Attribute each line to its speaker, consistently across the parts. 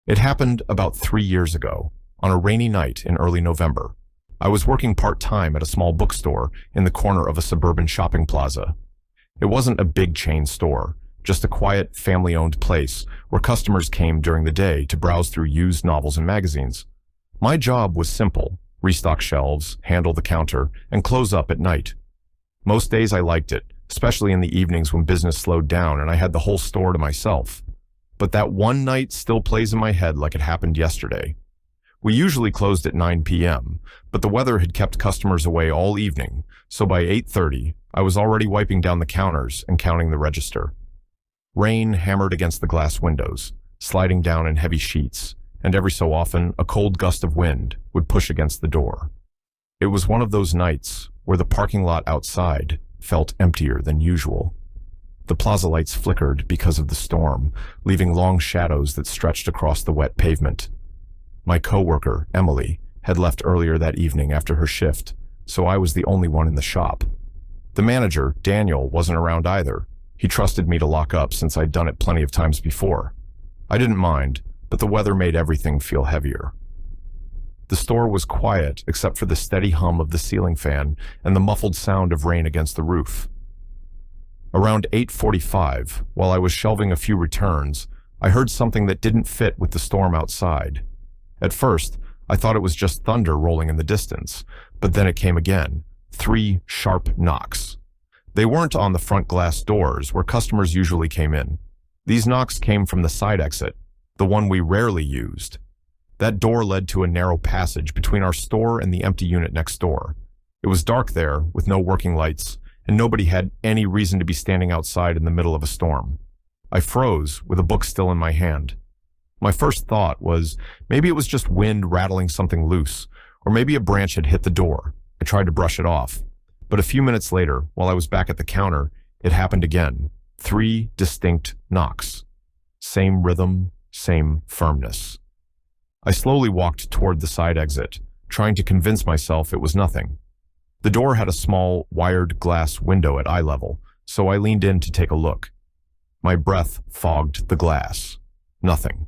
Speaker 1: It happened about 3 years ago, on a rainy night in early November. I was working part-time at a small bookstore in the corner of a suburban shopping plaza. It wasn't a big chain store, just a quiet, family-owned place where customers came during the day to browse through used novels and magazines. My job was simple: restock shelves, handle the counter, and close up at night. Most days I liked it, especially in the evenings when business slowed down and I had the whole store to myself. But that one night still plays in my head like it happened yesterday. We usually closed at 9 p.m., but the weather had kept customers away all evening, so by 8:30, I was already wiping down the counters and counting the register. Rain hammered against the glass windows, sliding down in heavy sheets, and every so often, a cold gust of wind would push against the door. It was one of those nights where the parking lot outside felt emptier than usual. The plaza lights flickered because of the storm, leaving long shadows that stretched across the wet pavement. My coworker, Emily, had left earlier that evening after her shift, so I was the only one in the shop. The manager, Daniel, wasn't around either. He trusted me to lock up since I'd done it plenty of times before. I didn't mind, but the weather made everything feel heavier. The store was quiet except for the steady hum of the ceiling fan and the muffled sound of rain against the roof. Around 8:45, while I was shelving a few returns, I heard something that didn't fit with the storm outside. At first, I thought it was just thunder rolling in the distance, but then it came again, 3 sharp knocks. They weren't on the front glass doors where customers usually came in. These knocks came from the side exit, the one we rarely used. That door led to a narrow passage between our store and the empty unit next door. It was dark there, with no working lights, and nobody had any reason to be standing outside in the middle of a storm. I froze, with a book still in my hand. My first thought was, maybe it was just wind rattling something loose, or maybe a branch had hit the door. I tried to brush it off. But a few minutes later, while I was back at the counter, it happened again. 3 distinct knocks. Same rhythm, same firmness. I slowly walked toward the side exit, trying to convince myself it was nothing. The door had a small, wired glass window at eye level, so I leaned in to take a look. My breath fogged the glass. Nothing.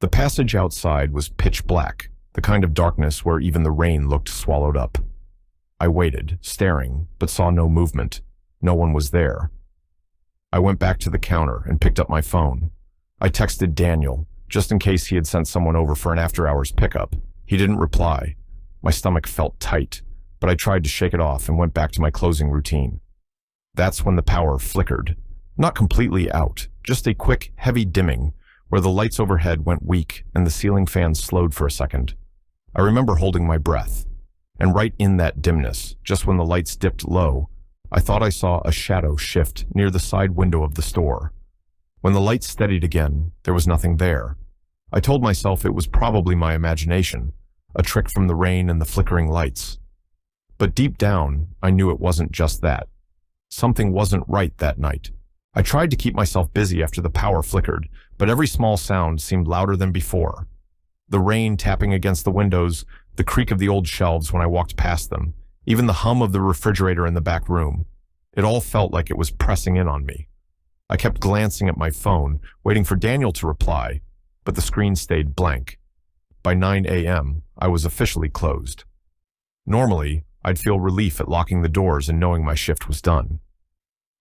Speaker 1: The passage outside was pitch black, the kind of darkness where even the rain looked swallowed up. I waited, staring, but saw no movement. No one was there. I went back to the counter and picked up my phone. I texted Daniel, just in case he had sent someone over for an after-hours pickup. He didn't reply. My stomach felt tight, but I tried to shake it off and went back to my closing routine. That's when the power flickered. Not completely out, just a quick, heavy dimming, where the lights overhead went weak and the ceiling fan slowed for a second. I remember holding my breath. And right in that dimness, just when the lights dipped low, I thought I saw a shadow shift near the side window of the store. When the lights steadied again, there was nothing there. I told myself it was probably my imagination, a trick from the rain and the flickering lights. But deep down, I knew it wasn't just that. Something wasn't right that night. I tried to keep myself busy after the power flickered, but every small sound seemed louder than before. The rain tapping against the windows, the creak of the old shelves when I walked past them, even the hum of the refrigerator in the back room. It all felt like it was pressing in on me. I kept glancing at my phone, waiting for Daniel to reply, but the screen stayed blank. By 9 a.m., I was officially closed. Normally, I'd feel relief at locking the doors and knowing my shift was done.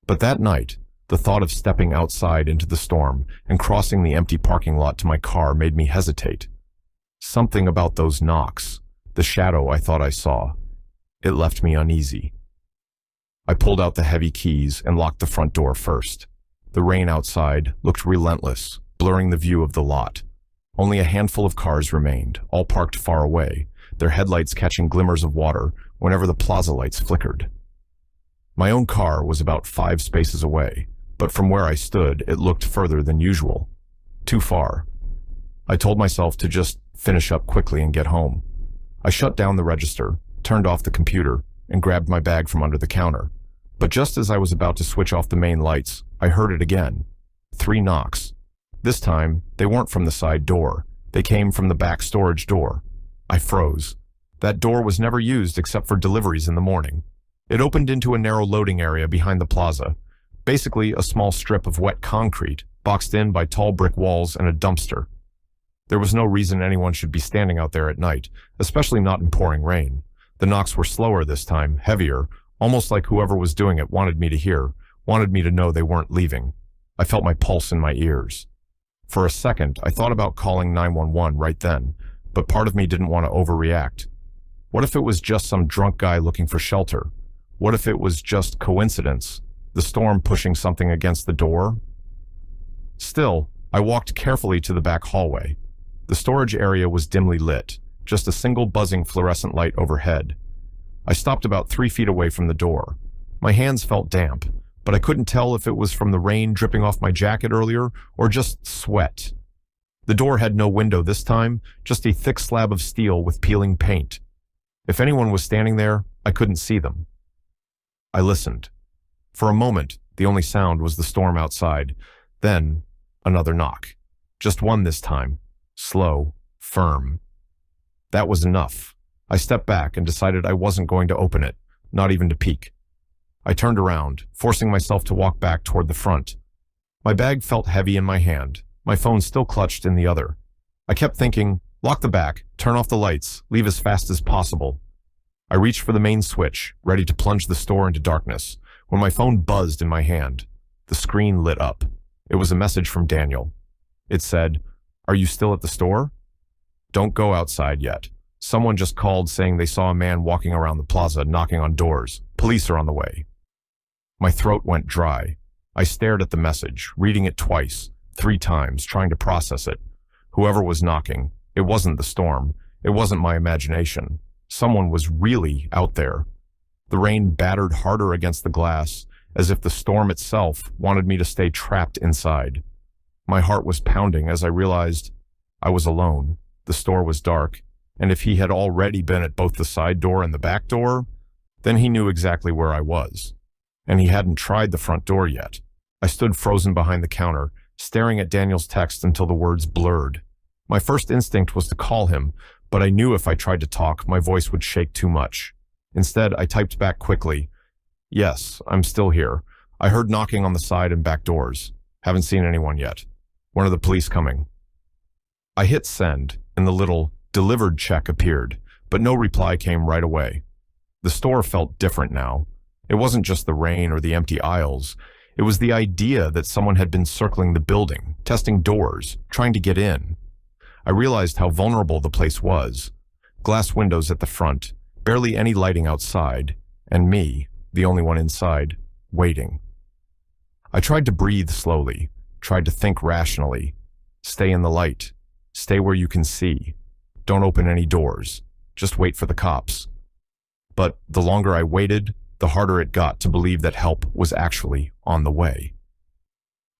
Speaker 1: But that night, the thought of stepping outside into the storm and crossing the empty parking lot to my car made me hesitate. Something about those knocks, the shadow I thought I saw, it left me uneasy. I pulled out the heavy keys and locked the front door first. The rain outside looked relentless, blurring the view of the lot. Only a handful of cars remained, all parked far away, their headlights catching glimmers of water whenever the plaza lights flickered. My own car was about 5 spaces away, but from where I stood, it looked further than usual. Too far. I told myself to just finish up quickly and get home. I shut down the register, turned off the computer, and grabbed my bag from under the counter. But just as I was about to switch off the main lights, I heard it again. 3 knocks. This time, they weren't from the side door. They came from the back storage door. I froze. That door was never used except for deliveries in the morning. It opened into a narrow loading area behind the plaza, basically a small strip of wet concrete, boxed in by tall brick walls and a dumpster. There was no reason anyone should be standing out there at night, especially not in pouring rain. The knocks were slower this time, heavier, almost like whoever was doing it wanted me to hear, wanted me to know they weren't leaving. I felt my pulse in my ears. For a second, I thought about calling 911 right then, but part of me didn't want to overreact. What if it was just some drunk guy looking for shelter? What if it was just coincidence? The storm pushing something against the door? Still, I walked carefully to the back hallway. The storage area was dimly lit, just a single buzzing fluorescent light overhead. I stopped about 3 feet away from the door. My hands felt damp, but I couldn't tell if it was from the rain dripping off my jacket earlier or just sweat. The door had no window this time, just a thick slab of steel with peeling paint. If anyone was standing there, I couldn't see them. I listened. For a moment, the only sound was the storm outside. Then, another knock. Just one this time. Slow, firm. That was enough. I stepped back and decided I wasn't going to open it, not even to peek. I turned around, forcing myself to walk back toward the front. My bag felt heavy in my hand, my phone still clutched in the other. I kept thinking, lock the back, turn off the lights, leave as fast as possible. I reached for the main switch, ready to plunge the store into darkness, when my phone buzzed in my hand. The screen lit up. It was a message from Daniel. It said, "Are you still at the store? Don't go outside yet. Someone just called saying they saw a man walking around the plaza knocking on doors. Police are on the way." My throat went dry. I stared at the message, reading it twice, 3 times, trying to process it. Whoever was knocking, it wasn't the storm. It wasn't my imagination. Someone was really out there. The rain battered harder against the glass, as if the storm itself wanted me to stay trapped inside. My heart was pounding as I realized I was alone. The store was dark, and if he had already been at both the side door and the back door, then he knew exactly where I was. And he hadn't tried the front door yet. I stood frozen behind the counter, staring at Daniel's text until the words blurred. My first instinct was to call him, but I knew if I tried to talk, my voice would shake too much. Instead, I typed back quickly, "Yes, I'm still here. I heard knocking on the side and back doors. Haven't seen anyone yet. When are the police coming?" I hit send, and the little delivered check appeared, but no reply came right away. The store felt different now. It wasn't just the rain or the empty aisles. It was the idea that someone had been circling the building, testing doors, trying to get in. I realized how vulnerable the place was. Glass windows at the front, barely any lighting outside, and me, the only one inside, waiting. I tried to breathe slowly, tried to think rationally. Stay in the light. Stay where you can see. Don't open any doors. Just wait for the cops. But the longer I waited, the harder it got to believe that help was actually on the way.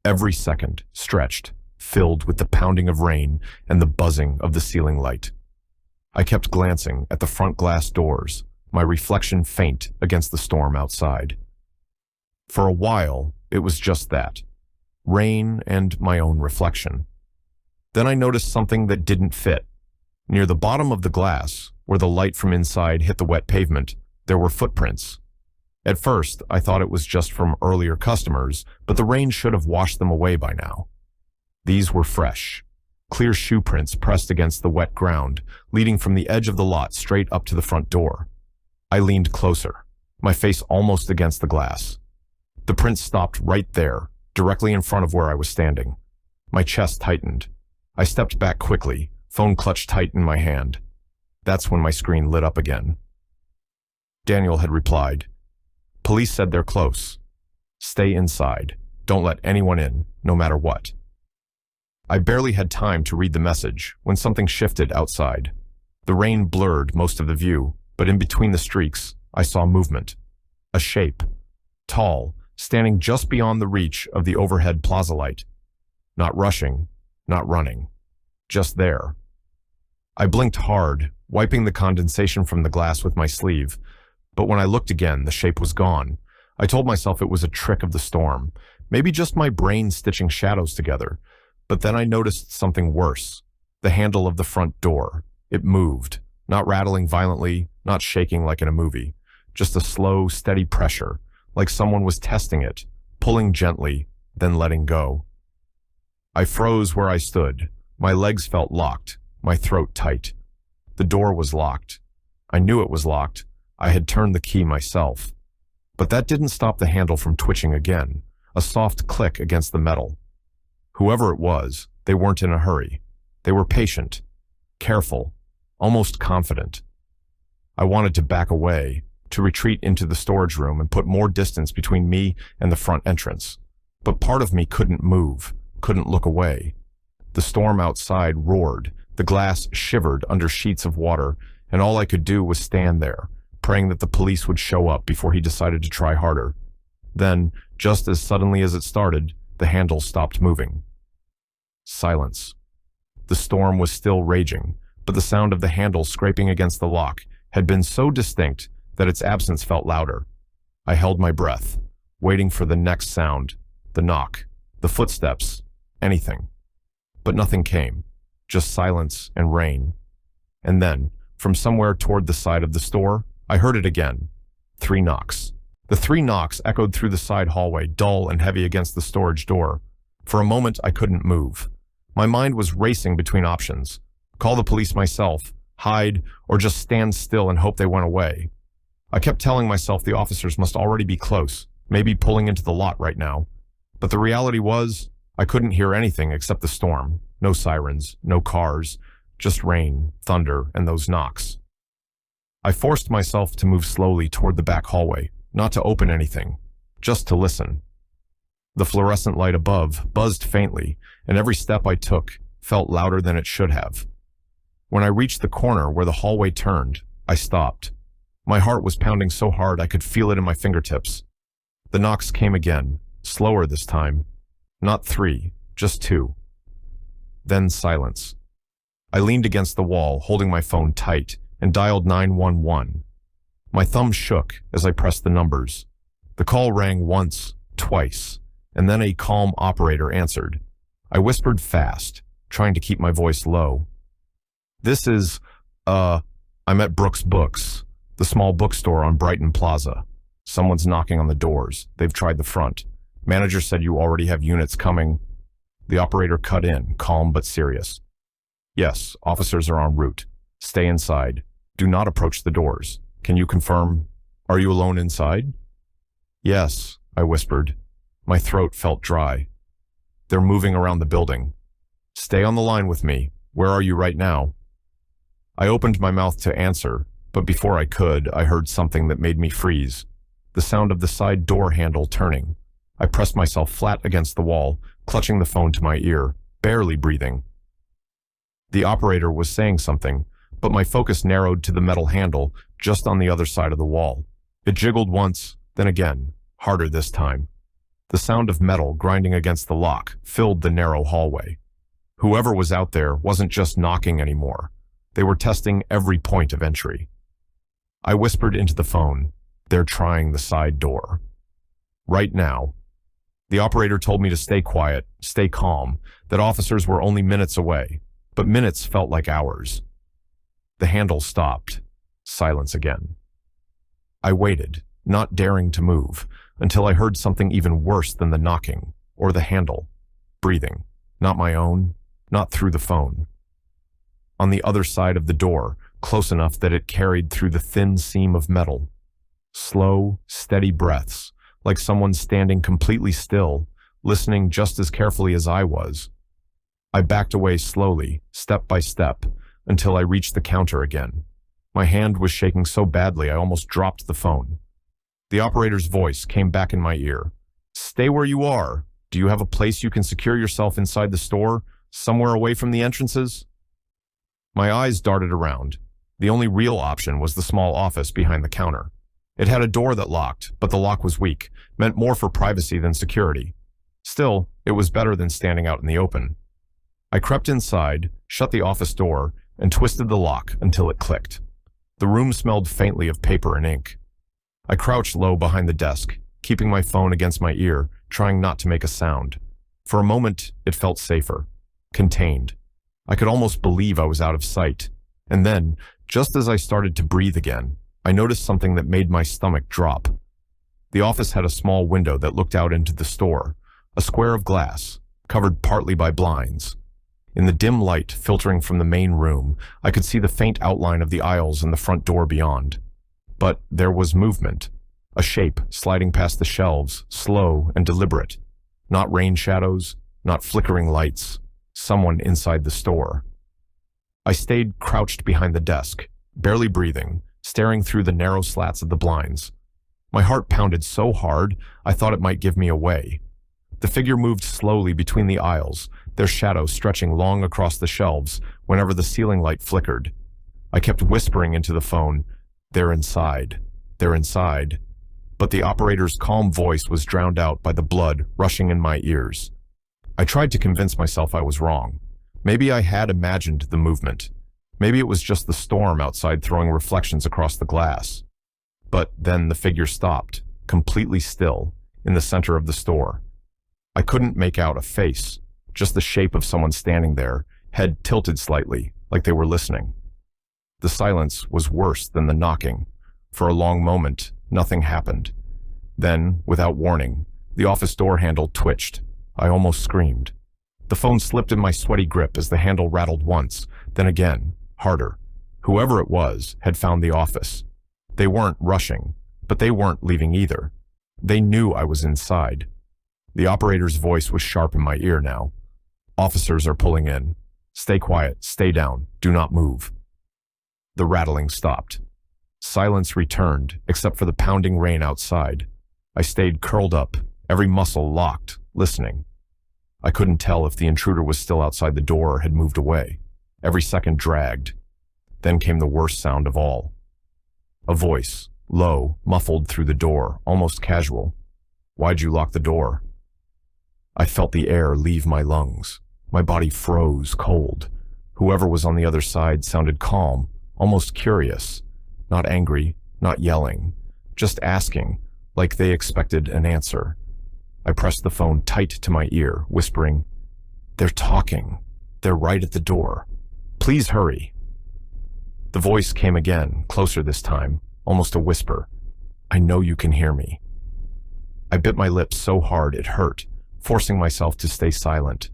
Speaker 1: Every second stretched, filled with the pounding of rain and the buzzing of the ceiling light. I kept glancing at the front glass doors, my reflection faint against the storm outside. For a while, it was just that, rain and my own reflection. Then I noticed something that didn't fit. Near the bottom of the glass, where the light from inside hit the wet pavement, there were footprints. At first, I thought it was just from earlier customers, but the rain should have washed them away by now. These were fresh, clear shoe prints pressed against the wet ground, leading from the edge of the lot straight up to the front door. I leaned closer, my face almost against the glass. The prints stopped right there, directly in front of where I was standing. My chest tightened. I stepped back quickly, phone clutched tight in my hand. That's when my screen lit up again. Daniel had replied, "Police said they're close. Stay inside. Don't let anyone in, no matter what." I barely had time to read the message when something shifted outside. The rain blurred most of the view, but in between the streaks, I saw movement. A shape. Tall, standing just beyond the reach of the overhead plaza light. Not rushing, not running. Just there. I blinked hard, wiping the condensation from the glass with my sleeve. But when I looked again, the shape was gone. I told myself it was a trick of the storm, maybe just my brain stitching shadows together. But then I noticed something worse. The handle of the front door. It moved, not rattling violently, not shaking like in a movie. Just a slow, steady pressure, like someone was testing it, pulling gently, then letting go. I froze where I stood, My legs felt locked, my throat tight. The door was locked. I knew it was locked. I had turned the key myself. But that didn't stop the handle from twitching again, a soft click against the metal. Whoever it was, they weren't in a hurry. They were patient, careful, almost confident. I wanted to back away, to retreat into the storage room and put more distance between me and the front entrance. But part of me couldn't move, couldn't look away. The storm outside roared, the glass shivered under sheets of water, and all I could do was stand there, praying that the police would show up before he decided to try harder. Then, just as suddenly as it started, the handle stopped moving. Silence. The storm was still raging, but the sound of the handle scraping against the lock had been so distinct that its absence felt louder. I held my breath, waiting for the next sound, the knock, the footsteps, anything. But nothing came, just silence and rain. And then, from somewhere toward the side of the store, I heard it again. 3 knocks. The 3 knocks echoed through the side hallway, dull and heavy against the storage door. For a moment, I couldn't move. My mind was racing between options. Call the police myself, hide, or just stand still and hope they went away. I kept telling myself the officers must already be close, maybe pulling into the lot right now. But the reality was, I couldn't hear anything except the storm. No sirens, no cars, just rain, thunder, and those knocks. I forced myself to move slowly toward the back hallway, not to open anything, just to listen. The fluorescent light above buzzed faintly, and every step I took felt louder than it should have. When I reached the corner where the hallway turned, I stopped. My heart was pounding so hard I could feel it in my fingertips. The knocks came again, slower this time. Not 3, just 2. Then silence. I leaned against the wall, holding my phone tight, and dialed 911. My thumb shook as I pressed the numbers. The call rang once, twice, and then a calm operator answered. I whispered fast, trying to keep my voice low. This is, I'm at Brooks Books, the small bookstore on Brighton Plaza. Someone's knocking on the doors. They've tried the front. Manager said you already have units coming. The operator cut in, calm but serious. Yes, officers are en route. Stay inside. Do not approach the doors. Can you confirm? Are you alone inside? Yes, I whispered. My throat felt dry. They're moving around the building. Stay on the line with me. Where are you right now? I opened my mouth to answer, but before I could, I heard something that made me freeze. The sound of the side door handle turning. I pressed myself flat against the wall, clutching the phone to my ear, barely breathing. The operator was saying something, but my focus narrowed to the metal handle just on the other side of the wall. It jiggled once, then again, harder this time. The sound of metal grinding against the lock filled the narrow hallway. Whoever was out there wasn't just knocking anymore. They were testing every point of entry. I whispered into the phone, "They're trying the side door." Right now. The operator told me to stay quiet, stay calm, that officers were only minutes away, but minutes felt like hours. The handle stopped. Silence again. I waited, not daring to move, until I heard something even worse than the knocking, or the handle. Breathing. Not my own, not through the phone. On the other side of the door, close enough that it carried through the thin seam of metal. Slow, steady breaths, like someone standing completely still, listening just as carefully as I was. I backed away slowly, step by step, until I reached the counter again. My hand was shaking so badly I almost dropped the phone. The operator's voice came back in my ear. "Stay where you are. Do you have a place you can secure yourself inside the store, somewhere away from the entrances?" My eyes darted around. The only real option was the small office behind the counter. It had a door that locked, but the lock was weak, meant more for privacy than security. Still, it was better than standing out in the open. I crept inside, shut the office door, and twisted the lock until it clicked. The room smelled faintly of paper and ink. I crouched low behind the desk, keeping my phone against my ear, trying not to make a sound. For a moment, it felt safer, contained. I could almost believe I was out of sight. And then, just as I started to breathe again, I noticed something that made my stomach drop. The office had a small window that looked out into the store, a square of glass, covered partly by blinds. In the dim light filtering from the main room, I could see the faint outline of the aisles and the front door beyond. But there was movement, a shape sliding past the shelves, slow and deliberate. Not rain shadows, not flickering lights, someone inside the store. I stayed crouched behind the desk, barely breathing, staring through the narrow slats of the blinds. My heart pounded so hard, I thought it might give me away. The figure moved slowly between the aisles, their shadow stretching long across the shelves whenever the ceiling light flickered. I kept whispering into the phone, "They're inside. They're inside." But the operator's calm voice was drowned out by the blood rushing in my ears. I tried to convince myself I was wrong. Maybe I had imagined the movement. Maybe it was just the storm outside throwing reflections across the glass. But then the figure stopped, completely still, in the center of the store. I couldn't make out a face, just the shape of someone standing there, head tilted slightly, like they were listening. The silence was worse than the knocking. For a long moment, nothing happened. Then, without warning, the office door handle twitched. I almost screamed. The phone slipped in my sweaty grip as the handle rattled once, then again, harder. Whoever it was had found the office. They weren't rushing, but they weren't leaving either. They knew I was inside. The operator's voice was sharp in my ear now. "Officers are pulling in. Stay quiet, stay down, do not move." The rattling stopped. Silence returned, except for the pounding rain outside. I stayed curled up, every muscle locked, listening. I couldn't tell if the intruder was still outside the door or had moved away. Every second dragged. Then came the worst sound of all. A voice, low, muffled through the door, almost casual. "Why'd you lock the door?" I felt the air leave my lungs. My body froze cold. Whoever was on the other side sounded calm, almost curious. Not angry, not yelling, just asking, like they expected an answer. I pressed the phone tight to my ear, whispering, "They're talking. They're right at the door. Please hurry." The voice came again, closer this time, almost a whisper. "I know you can hear me." I bit my lips so hard it hurt, forcing myself to stay silent.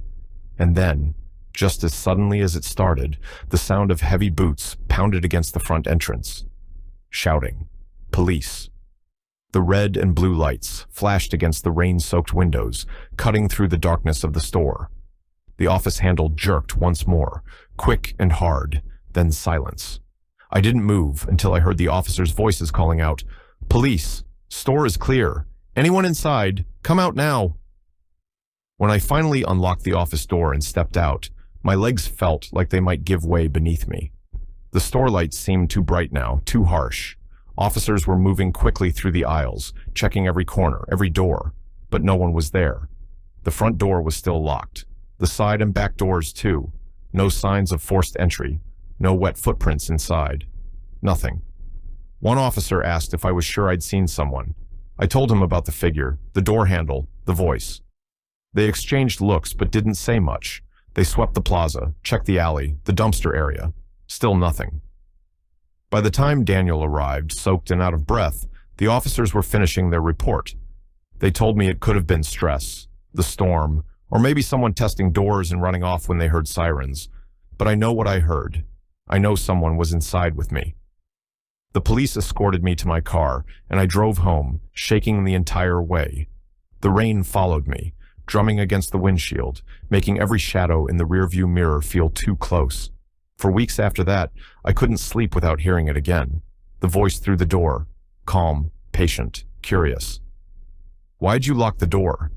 Speaker 1: And then, just as suddenly as it started, the sound of heavy boots pounded against the front entrance. Shouting. Police. The red and blue lights flashed against the rain-soaked windows, cutting through the darkness of the store. The office handle jerked once more, quick and hard, then silence. I didn't move until I heard the officers' voices calling out, "Police! Store is clear! Anyone inside? Come out now!" When I finally unlocked the office door and stepped out, my legs felt like they might give way beneath me. The store lights seemed too bright now, too harsh. Officers were moving quickly through the aisles, checking every corner, every door, but no one was there. The front door was still locked. The side and back doors, too. No signs of forced entry. No wet footprints inside. Nothing. One officer asked if I was sure I'd seen someone. I told him about the figure, the door handle, the voice. They exchanged looks but didn't say much. They swept the plaza, checked the alley, the dumpster area. Still nothing. By the time Daniel arrived, soaked and out of breath, the officers were finishing their report. They told me it could have been stress, the storm, or maybe someone testing doors and running off when they heard sirens. But I know what I heard. I know someone was inside with me. The police escorted me to my car, and I drove home, shaking the entire way. The rain followed me, drumming against the windshield, making every shadow in the rearview mirror feel too close. For weeks after that, I couldn't sleep without hearing it again. The voice through the door, calm, patient, curious. "Why'd you lock the door?"